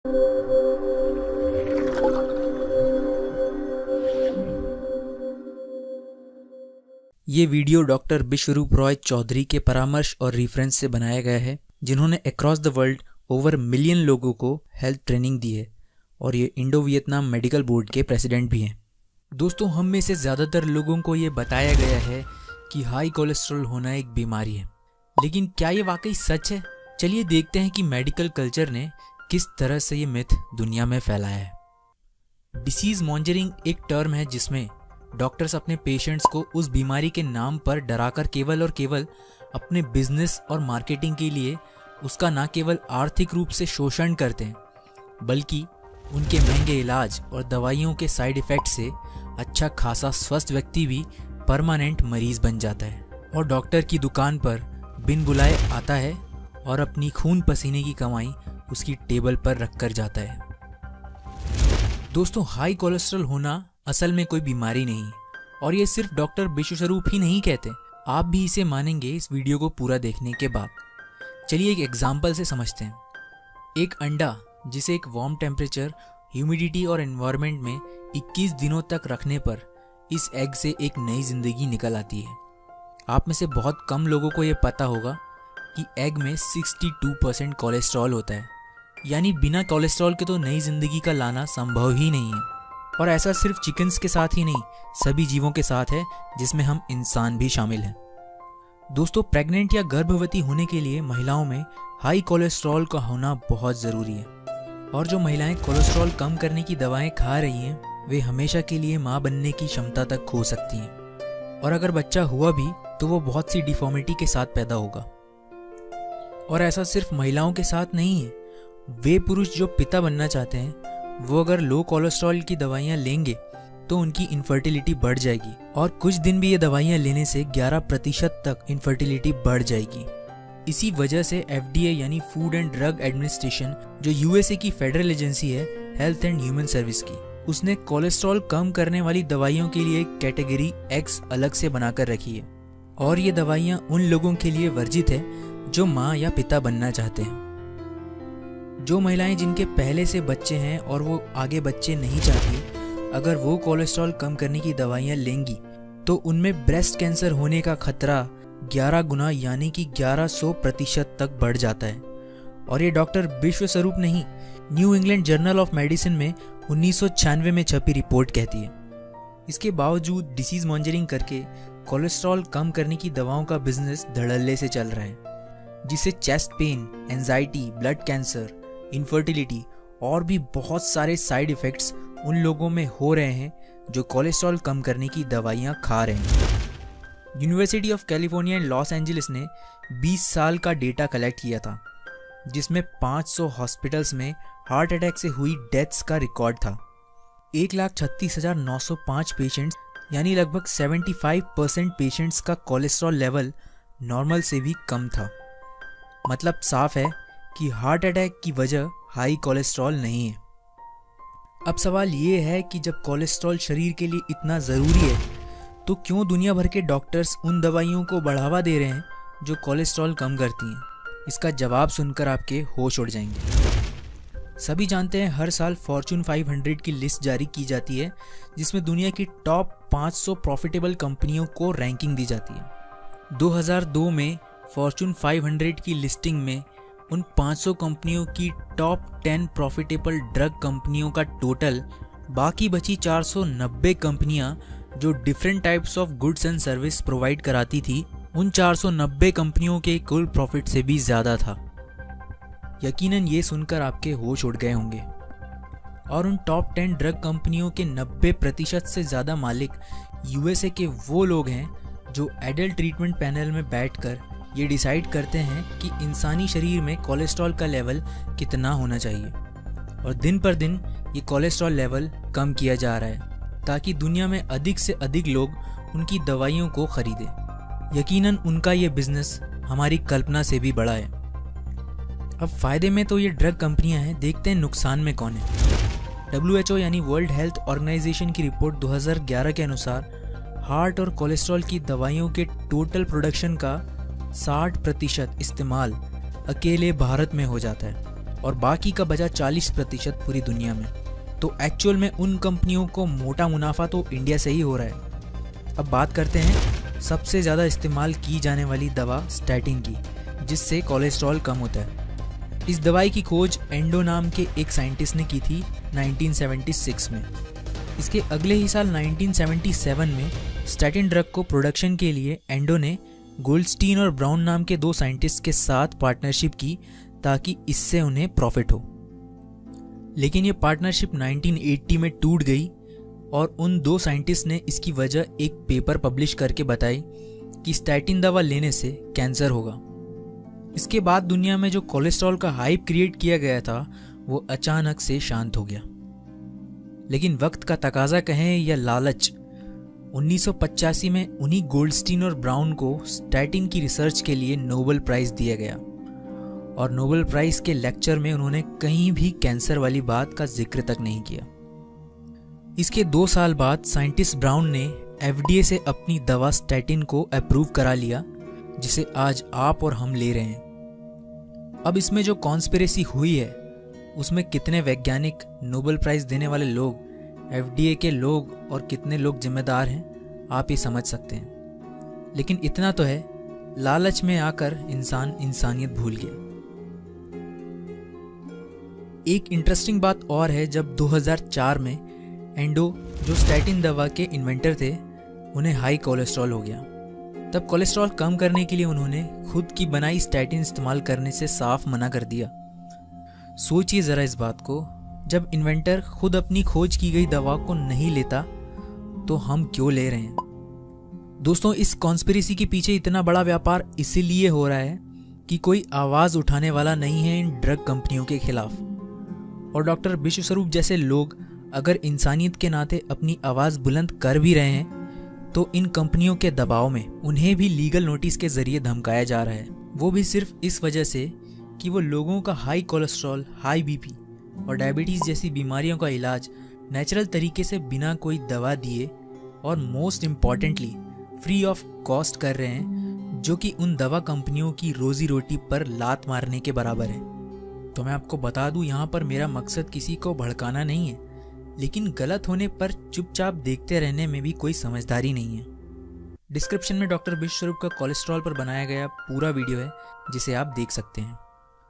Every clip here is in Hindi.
ये वीडियो डॉक्टर विश्वरूप रॉय चौधरी के परामर्श और रेफरेंस से बनाया गया है, जिन्होंने across the world over million लोगों को हेल्थ ट्रेनिंग दी है और ये इंडो वियतनाम मेडिकल बोर्ड के प्रेसिडेंट भी हैं। दोस्तों, हम में से ज़्यादातर लोगों को ये बताया गया है कि हाई कोलेस्ट्रॉल होना एक बीमारी है, लेकिन क्या ये वाकई सच है? चलिए देखते हैं कि मेडिकल कल्चर ने किस तरह से ये मिथ दुनिया में फैलाया है। डिसीज मॉन्जरिंग एक टर्म है जिसमें डॉक्टर्स अपने पेशेंट्स को उस बीमारी के नाम पर डराकर केवल और केवल अपने बिजनेस और मार्केटिंग के लिए उसका न केवल आर्थिक रूप से शोषण करते हैं, बल्कि उनके महंगे इलाज और दवाइयों के साइड इफ़ेक्ट से अच्छा खासा स्वस्थ व्यक्ति भी परमानेंट मरीज बन जाता है और डॉक्टर की दुकान पर बिन बुलाए आता है और अपनी खून पसीने की कमाई उसकी टेबल पर रख कर जाता है। दोस्तों, हाई कोलेस्ट्रॉल होना असल में कोई बीमारी नहीं और ये सिर्फ डॉक्टर विश्वरूप ही नहीं कहते, आप भी इसे मानेंगे इस वीडियो को पूरा देखने के बाद। चलिए एक एग्जाम्पल से समझते हैं। एक अंडा जिसे एक वार्म टेम्परेचर, ह्यूमिडिटी और एनवायरनमेंट में 21 दिनों तक रखने पर इस एग से एक नई जिंदगी निकल आती है। आप में से बहुत कम लोगों को ये पता होगा कि एग में 62% कोलेस्ट्रॉल होता है, यानी बिना कोलेस्ट्रॉल के तो नई जिंदगी का लाना संभव ही नहीं है। और ऐसा सिर्फ चिकन्स के साथ ही नहीं, सभी जीवों के साथ है, जिसमें हम इंसान भी शामिल हैं। दोस्तों, प्रेग्नेंट या गर्भवती होने के लिए महिलाओं में हाई कोलेस्ट्रॉल का होना बहुत ज़रूरी है और जो महिलाएं कोलेस्ट्रॉल कम करने की दवाएं खा रही हैं, वे हमेशा के लिए मां बनने की क्षमता तक खो सकती हैं और अगर बच्चा हुआ भी तो वो बहुत सी डिफॉर्मिटी के साथ पैदा होगा। और ऐसा सिर्फ महिलाओं के साथ नहीं है, वे पुरुष जो पिता बनना चाहते हैं वो अगर लो कोलेस्ट्रॉल की दवाइयाँ लेंगे तो उनकी इनफर्टिलिटी बढ़ जाएगी और कुछ दिन भी ये दवाइयाँ लेने से 11% तक इनफर्टिलिटी बढ़ जाएगी। इसी वजह से FDA यानी फूड एंड ड्रग एडमिनिस्ट्रेशन, जो USA की फेडरल एजेंसी है हेल्थ एंड ह्यूमन सर्विस की, उसने कोलेस्ट्रॉल कम करने वाली दवाइयों के लिए कैटेगरी X अलग से बनाकर रखी है और ये दवाइयाँ उन लोगों के लिए वर्जित है जो माँ या पिता बनना चाहते हैं। जो महिलाएं जिनके पहले से बच्चे हैं और वो आगे बच्चे नहीं चाहती, अगर वो कोलेस्ट्रॉल कम करने की दवाइयाँ लेंगी तो उनमें ब्रेस्ट कैंसर होने का खतरा 11 गुना यानी कि 1100% तक बढ़ जाता है। और ये डॉक्टर विश्वरूप नहीं, new England journal of medicine में 1996 में छपी रिपोर्ट कहती है। इसके बावजूद डिसीज मॉन्जरिंग करके कोलेस्ट्रॉल कम करने की दवाओं का बिजनेस धड़ल्ले से चल रहा है, जिससे chest pain, anxiety, blood cancer, infertility और भी बहुत सारे साइड इफ़ेक्ट्स उन लोगों में हो रहे हैं जो कोलेस्ट्रॉल कम करने की दवाइयाँ खा रहे हैं। University of California and Los Angeles ने 20 साल का डेटा कलेक्ट किया था, जिसमें 500 हॉस्पिटल्स में हार्ट अटैक से हुई डेथ्स का रिकॉर्ड था। 1,36,905 पेशेंट्स यानी लगभग 75% पेशेंट्स का कोलेस्ट्रॉल लेवल नॉर्मल से भी कम था। मतलब साफ है कि हार्ट अटैक की वजह हाई कोलेस्ट्रॉल नहीं है। अब सवाल ये है कि जब कोलेस्ट्रॉल शरीर के लिए इतना ज़रूरी है तो क्यों दुनिया भर के डॉक्टर्स उन दवाइयों को बढ़ावा दे रहे हैं जो कोलेस्ट्रॉल कम करती हैं? इसका जवाब सुनकर आपके होश उड़ जाएंगे। सभी जानते हैं हर साल फॉर्च्यून 500 की लिस्ट जारी की जाती है, जिसमें दुनिया की टॉप 500 प्रॉफिटेबल कंपनियों को रैंकिंग दी जाती है। 2002 में फॉर्च्यून 500 की लिस्टिंग में उन 500 कंपनियों की टॉप 10 प्रॉफिटेबल ड्रग कंपनियों का टोटल बाकी बची 490 कंपनियां जो different types of goods and service provide कराती थी, उन 490 कंपनियों के कुल प्रॉफिट से भी ज़्यादा था। यकीनन ये सुनकर आपके होश उड़ गए होंगे। और उन टॉप 10 ड्रग कंपनियों के 90% से ज़्यादा मालिक USA के वो लोग हैं जो एडल्ट ट्रीटमेंट पैनल में बैठकर ये डिसाइड करते हैं कि इंसानी शरीर में कोलेस्ट्रॉल का लेवल कितना होना चाहिए और दिन पर दिन ये कोलेस्ट्रॉल लेवल कम किया जा रहा है ताकि दुनिया में अधिक से अधिक लोग उनकी दवाइयों को खरीदें। यकीनन उनका ये बिजनेस हमारी कल्पना से भी बड़ा है। अब फायदे में तो ये ड्रग कंपनियां हैं, देखते हैं नुकसान में कौन है। WHO यानी वर्ल्ड हेल्थ ऑर्गेनाइजेशन की रिपोर्ट 2011 के अनुसार हार्ट और कोलेस्ट्रॉल की दवाइयों के टोटल प्रोडक्शन का 60% इस्तेमाल अकेले भारत में हो जाता है और बाकी का बचा 40% पूरी दुनिया में। तो एक्चुअल में उन कंपनियों को मोटा मुनाफा तो इंडिया से ही हो रहा है। अब बात करते हैं सबसे ज़्यादा इस्तेमाल की जाने वाली दवा स्टैटिन की, जिससे कोलेस्ट्रॉल कम होता है। इस दवाई की खोज एंडो नाम के एक साइंटिस्ट ने की थी 1976 में। इसके अगले ही साल 1977 में स्टैटिन ड्रग को प्रोडक्शन के लिए एंडो ने गोल्डस्टीन और ब्राउन नाम के 2 साइंटिस्ट के साथ पार्टनरशिप की ताकि इससे उन्हें प्रॉफिट हो। लेकिन ये पार्टनरशिप 1980 में टूट गई और उन 2 साइंटिस्ट ने इसकी वजह एक पेपर पब्लिश करके बताई कि स्टैटिन दवा लेने से कैंसर होगा। इसके बाद दुनिया में जो कोलेस्ट्रॉल का हाइप क्रिएट किया गया था वो अचानक से शांत हो गया। लेकिन वक्त का तकाजा कहें या लालच, 1985 में उन्हीं गोल्डस्टीन और ब्राउन को स्टैटिन की रिसर्च के लिए नोबेल प्राइज दिया गया और नोबेल प्राइज के लेक्चर में उन्होंने कहीं भी कैंसर वाली बात का जिक्र तक नहीं किया। इसके 2 साल बाद साइंटिस्ट ब्राउन ने FDA से अपनी दवा स्टैटिन को अप्रूव करा लिया, जिसे आज आप और हम ले रहे हैं। अब इसमें जो कॉन्स्पिरेसी हुई है उसमें कितने वैज्ञानिक, नोबेल प्राइज देने वाले लोग, FDA के लोग और कितने लोग जिम्मेदार हैं आप ये समझ सकते हैं। लेकिन इतना तो है, लालच में आकर इंसान इंसानियत भूल गया। एक इंटरेस्टिंग बात और है, जब 2004 में एंडो जो स्टैटिन दवा के इन्वेंटर थे उन्हें हाई कोलेस्ट्रॉल हो गया। तब कोलेस्ट्रॉल कम करने के लिए उन्होंने खुद की बनाई स्टैटिन इस्तेमाल करने से साफ मना कर दिया। सोचिए ज़रा इस बात को, जब इन्वेंटर खुद अपनी खोज की गई दवा को नहीं लेता तो हम क्यों ले रहे हैं। दोस्तों, इस कॉन्स्पिरेसी के पीछे इतना बड़ा व्यापार इसीलिए हो रहा है कि कोई आवाज़ उठाने वाला नहीं है इन ड्रग कंपनियों के खिलाफ। और डॉक्टर विश्वस्वरूप जैसे लोग अगर इंसानियत के नाते अपनी आवाज़ बुलंद कर भी रहे हैं तो इन कंपनियों के दबाव में उन्हें भी लीगल नोटिस के ज़रिए धमकाया जा रहा है। वो भी सिर्फ इस वजह से कि वो लोगों का हाई कोलेस्ट्रॉल, हाई BP और डायबिटीज़ जैसी बीमारियों का इलाज नेचुरल तरीके से बिना कोई दवा दिए और most importantly free of cost कर रहे हैं, जो कि उन दवा कंपनियों की रोजी रोटी पर लात मारने के बराबर है। तो मैं आपको बता दूं, यहाँ पर मेरा मकसद किसी को भड़काना नहीं है, लेकिन गलत होने पर चुपचाप देखते रहने में भी कोई समझदारी नहीं है। डिस्क्रिप्शन में डॉक्टर विश्वस्वरूप का कोलेस्ट्रॉल पर बनाया गया पूरा वीडियो है, जिसे आप देख सकते हैं।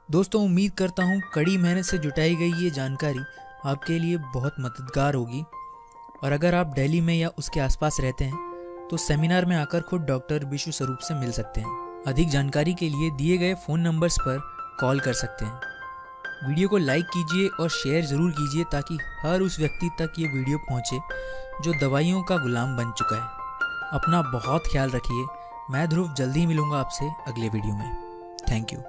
दोस्तों, उम्मीद करता हूँ कड़ी मेहनत से जुटाई गई ये जानकारी आपके लिए बहुत मददगार होगी। और अगर आप दिल्ली में या उसके आसपास रहते हैं तो सेमिनार में आकर खुद डॉक्टर विश्वस्वरूप से मिल सकते हैं। अधिक जानकारी के लिए दिए गए फ़ोन नंबर्स पर कॉल कर सकते हैं। वीडियो को लाइक कीजिए और शेयर ज़रूर कीजिए ताकि हर उस व्यक्ति तक ये वीडियो पहुंचे जो दवाइयों का गुलाम बन चुका है। अपना बहुत ख्याल रखिए। मैं ध्रुव जल्दी ही मिलूंगा आपसे अगले वीडियो में। Thank you.